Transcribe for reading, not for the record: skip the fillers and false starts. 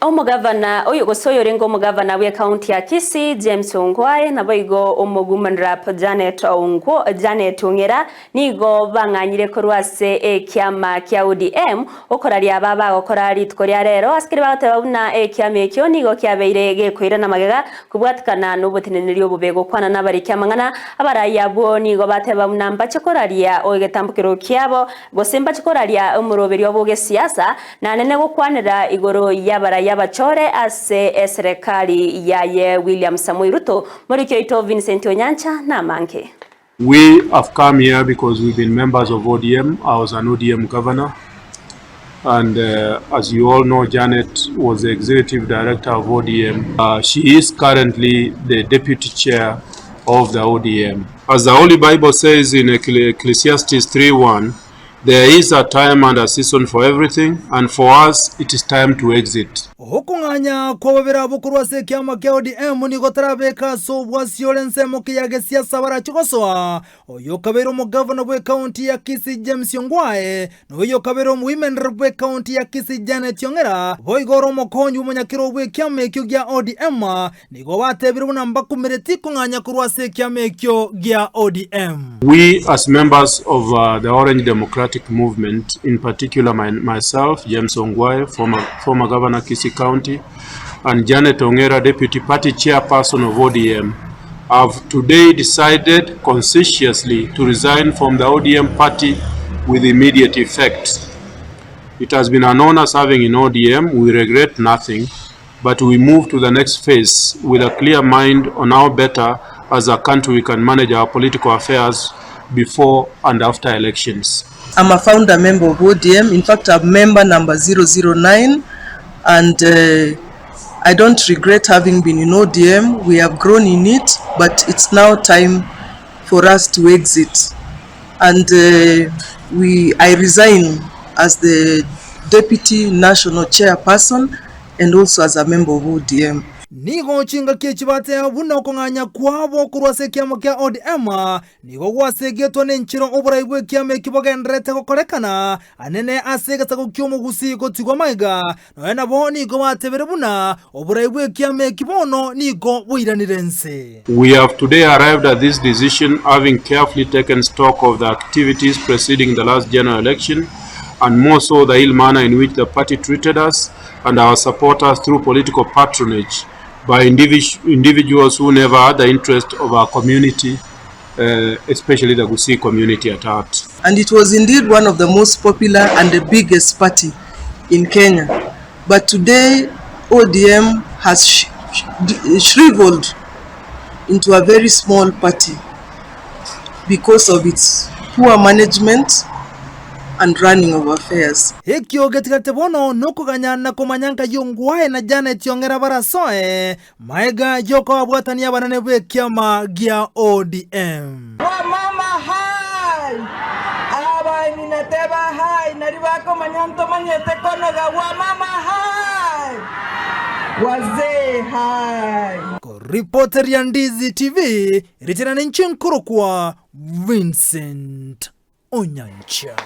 Omugavana oyo gosoyo rengo omugavana we county ya Kisii James Ongwae na boigo omugumanrap Janet Ongera nigo banganyire korwase kiama kya ODM okoraria baba gokora ritko rya rero askiri bagatebuna kiama ekyo nigo kyabeire gekwira na magega kubwatikana n'ubutinenirio bubego kwana nabari kyamangana abaraya bo nigo batebuna mbache koraria ogetambukiro kyabo gosemba chikoraria umuroberi oboge siasa na nene gokwanira igoro yabaraya bachore ase serikali yaye William Samoei Ruto morikyo ito Vincent Onyancha na manke. We have come here because we've been members of ODM. I was an ODM governor, and as you all know, Janet was the executive director of ODM. She is currently the deputy chair of the ODM. As the Holy Bible says in Ecclesiastes 3:1, there is a time and a season for everything, and for us it is time to exit. Hokunganya kwa wabira bukuru se kiama kya ODM ni gotarabeka so bwasiole mukiyage siasa barachikosoa oyo kabero mu governor we county ya Kisii James Ongwae no yo kabero mu women we county ya Kisii Janet Ongera boigoro mokonyu munyakiro we kiama kyo gya ODM nigo batebira bunamba kumereti kunganya kurwa se kiama kyo gya ODM. We as members of the Orange Democratic Movement, in particular myself, James Ongwae, former governor Kisii County, and Janet Ongera, deputy party chairperson of ODM, have today decided conscientiously to resign from the ODM party with immediate effect. It has been an honor serving in ODM. We regret nothing, but we move to the next phase with a clear mind on how better as a country we can manage our political affairs before and after elections. I'm a founder member of ODM. In fact, I'm member number 009, and I don't regret having been in ODM. We have grown in it, but it's now time for us to exit. And I resign as the deputy national chairperson and also as a member of ODM. Nigo chinga kechibate abuna okonganya kwabo kurwase kiama kya ODM nigo gwasegetwa n'enchiro oburayibwe kiama kibogendrete gokorekana anene asegata gukyomo Gusii gotigwa maiga no nabo nigo batebere buna oburayibwe kiama kibono nigo bwiranirense. We have today arrived at this decision having carefully taken stock of the activities preceding the last general election, and more so the ill manner in which the party treated us and our supporters through political patronage by individuals who never had the interest of our community, especially the Gusii community at heart. And it was indeed one of the most popular and the biggest party in Kenya. But today, ODM has shriveled into a very small party because of its poor management and running of affairs. Hekyo getikate bono nokuganya na komanyanga Ongwae na Janet Ongera barasoe maiga yoko abwatania banane bwe kiama gya ODM. Wa mama hai aba ninateba hai naribako manyanto manyete konoga wa mama hai wazee hai. Reporter ya Ndizi TV Richard Nchinkuru kwa Vincent Onyancha.